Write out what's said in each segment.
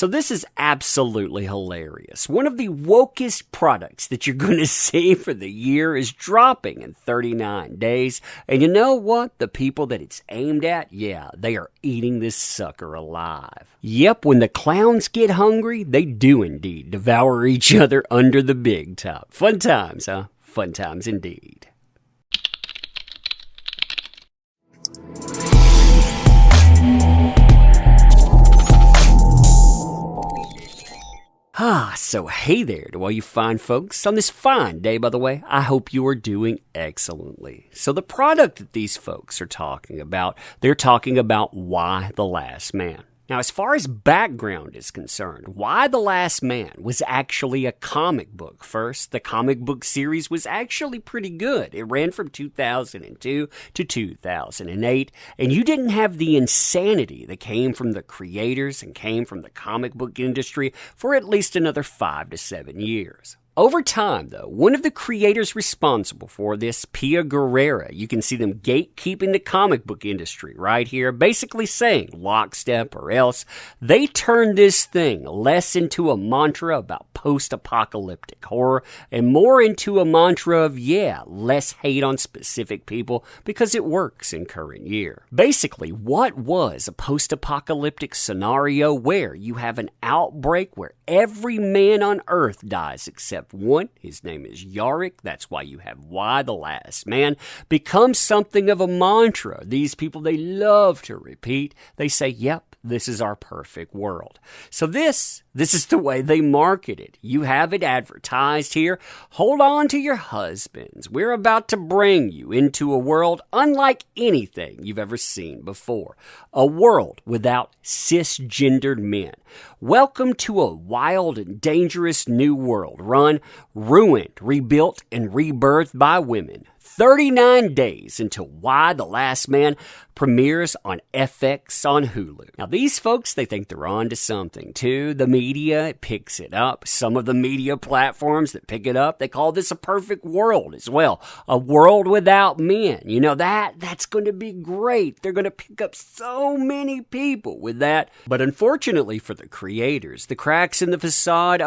So this is absolutely hilarious. One of the wokest products that you're going to see for the year is dropping in 39 days. And you know what? The people that it's aimed at, yeah, they are eating this sucker alive. Yep, when the clowns get hungry, they do indeed devour each other under the big top. Fun times, huh? Fun times indeed. So hey there to all you fine folks. On this fine day, by the way, I hope you are doing excellently. So the product that these folks are talking about, they're talking about Y the Last Man. Now, as far as background is concerned, Y the Last Man was actually a comic book first. The comic book series was actually pretty good. It ran from 2002 to 2008, and you didn't have the insanity that came from the creators and came from the comic book industry for at least another 5 to 7 years. Over time, though, one of the creators responsible for this, Pia Guerrera, you can see them gatekeeping the comic book industry right here, basically saying lockstep or else. They turned this thing less into a mantra about post-apocalyptic horror and more into a mantra of, less hate on specific people because it works in current year. Basically, what was a post-apocalyptic scenario where you have an outbreak where every man on Earth dies except one, his name is Yarick, that's why you have Y the Last Man, becomes something of a mantra. These people, they love to repeat. They say, yep, this is our perfect world. So this is the way they market it. You have it advertised here. Hold on to your husbands. We're about to bring you into a world unlike anything you've ever seen before. A world without cisgendered men. Welcome to a wild and dangerous new world run, ruined, rebuilt, and rebirthed by women. 39 days until Y the Last Man premieres on FX on Hulu. Now, these folks, they think they're on to something, too. The media picks it up. Some of the media platforms that pick it up, they call this a perfect world as well. A world without men. You know, that's going to be great. They're going to pick up so many people with that. But unfortunately for the creators, the cracks in the facade,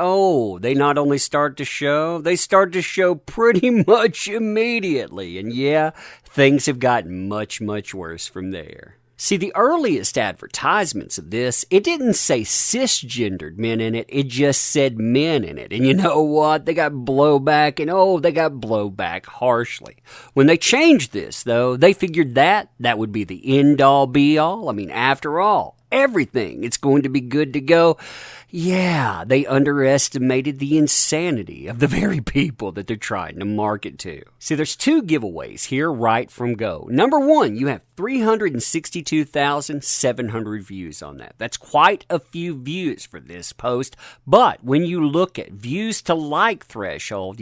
they not only start to show, they start to show pretty much immediately. And yeah, things have gotten much, much worse from there. See, the earliest advertisements of this, it didn't say cisgendered men in it, it just said men in it. And you know what? They got blowback, and they got blowback harshly. When they changed this, though, they figured that would be the end-all, be-all. I mean, after all, everything, it's going to be good to go. Yeah, they underestimated the insanity of the very people that they're trying to market to. See, there's 2 giveaways here right from go. Number 1, you have 362,700 views on that. That's quite a few views for this post, but when you look at views to like threshold,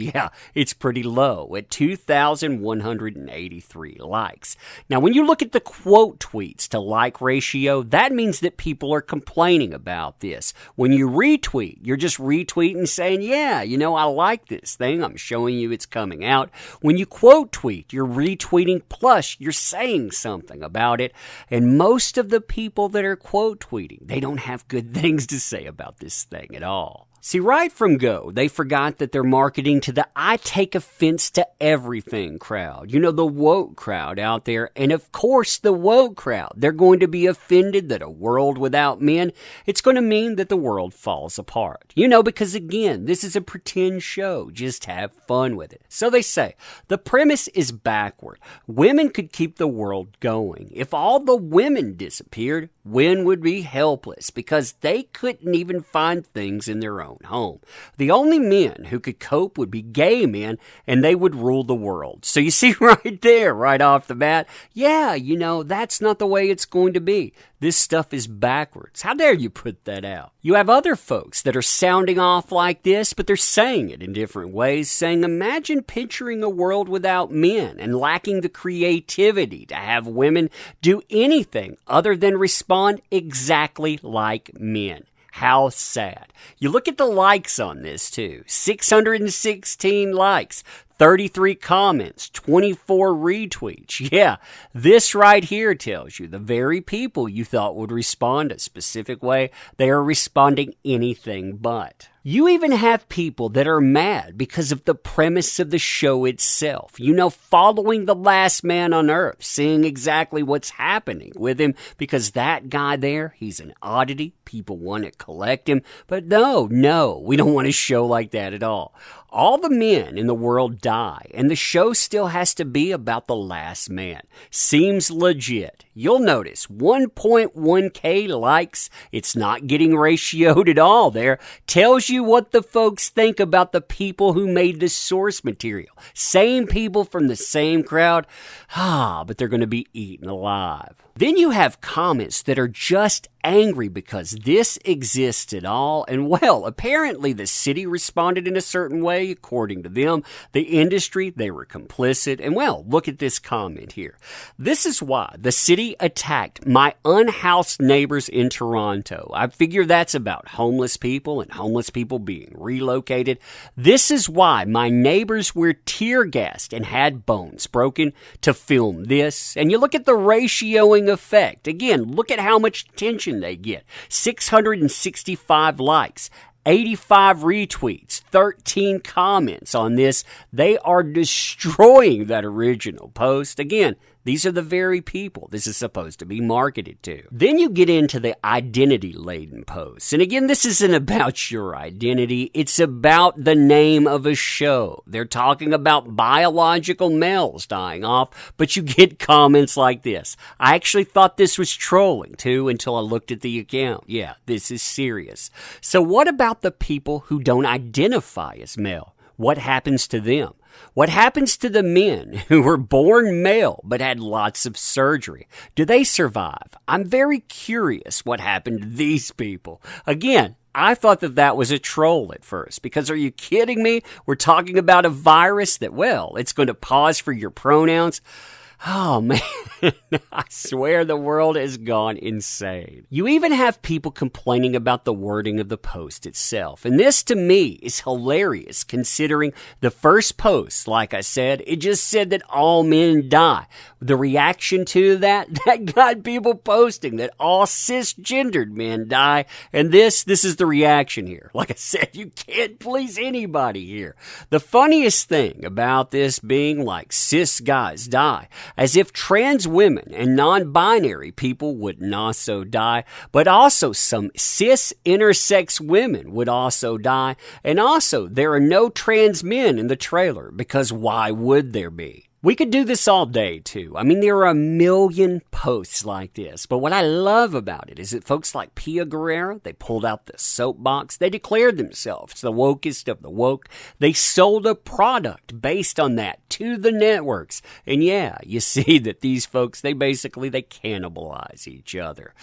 it's pretty low at 2,183 likes. Now, when you look at the quote tweets to like ratio, that means that people are complaining about this. When you retweet, you're just retweeting saying, I like this thing. I'm showing you it's coming out. When you quote tweet, you're retweeting plus you're saying something about it. And most of the people that are quote tweeting, they don't have good things to say about this thing at all. See, right from go, they forgot that they're marketing to the I take offense to everything crowd. You know, the woke crowd out there. And of course, the woke crowd, they're going to be offended that a world without men, it's going to mean that the world falls apart. You know, because again, this is a pretend show. Just have fun with it. So they say, the premise is backward. Women could keep the world going. If all the women disappeared, men would be helpless because they couldn't even find things in their own home. The only men who could cope would be gay men, and they would rule the world. So you see right there, right off the bat, that's not the way it's going to be. This stuff is backwards. How dare you put that out? You have other folks that are sounding off like this, but they're saying it in different ways, saying, imagine picturing a world without men and lacking the creativity to have women do anything other than respond exactly like men. How sad. You look at the likes on this too. 616 likes, 33 comments, 24 retweets. Yeah, this right here tells you the very people you thought would respond a specific way, they are responding anything but. You even have people that are mad because of the premise of the show itself. You know, following the last man on earth, seeing exactly what's happening with him because that guy there, he's an oddity. People want to collect him. But no, we don't want a show like that at all. All the men in the world die, and the show still has to be about the last man. Seems legit. You'll notice 1.1K likes. It's not getting ratioed at all there. Tells you what the folks think about the people who made the source material. Same people from the same crowd. But they're going to be eaten alive. Then you have comments that are just angry because this exists at all. And well, apparently the city responded in a certain way, according to them. The industry, they were complicit. And well, look at this comment here. This is why the city attacked my unhoused neighbors in Toronto. I figure that's about homeless people and homeless people being relocated. This is why my neighbors were tear gassed and had bones broken to film this. And you look at the ratioing effect. Again, look at how much attention they get. 665 likes. 85 retweets, 13 comments on this. They are destroying that original post. Again, these are the very people this is supposed to be marketed to. Then you get into the identity-laden posts. And again, this isn't about your identity. It's about the name of a show. They're talking about biological males dying off, but you get comments like this. I actually thought this was trolling, too, until I looked at the account. Yeah, this is serious. So what about the people who don't identify as male? What happens to them? What happens to the men who were born male but had lots of surgery? Do they survive? I'm very curious what happened to these people. Again, I thought that was a troll at first because are you kidding me? We're talking about a virus that, well, it's going to pause for your pronouns. Oh, man, I swear the world has gone insane. You even have people complaining about the wording of the post itself. And this, to me, is hilarious considering the first post, like I said, it just said that all men die. The reaction to that got people posting that all cisgendered men die. And this is the reaction here. Like I said, you can't please anybody here. The funniest thing about this being like cis guys die, as if trans women and non-binary people wouldn't also die, but also some cis intersex women would also die. And also, there are no trans men in the trailer, because why would there be? We could do this all day, too. I mean, there are a million posts like this. But what I love about it is that folks like Pia Guerrero, they pulled out the soapbox. They declared themselves the wokest of the woke. They sold a product based on that to the networks. And yeah, you see that these folks, they cannibalize each other.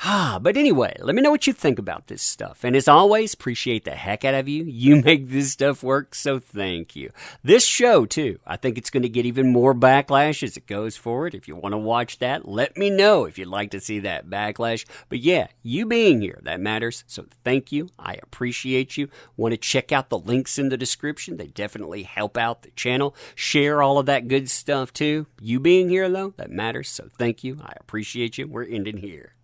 But anyway, let me know what you think about this stuff. And as always, appreciate the heck out of you. You make this stuff work, so thank you. This show, too, I think it's going to get even more backlash as it goes forward. If you want to watch that, let me know if you'd like to see that backlash. But yeah, you being here, that matters. So thank you. I appreciate you. Want to check out the links in the description. They definitely help out the channel. Share all of that good stuff too. You being here though, that matters. So thank you. I appreciate you. We're ending here.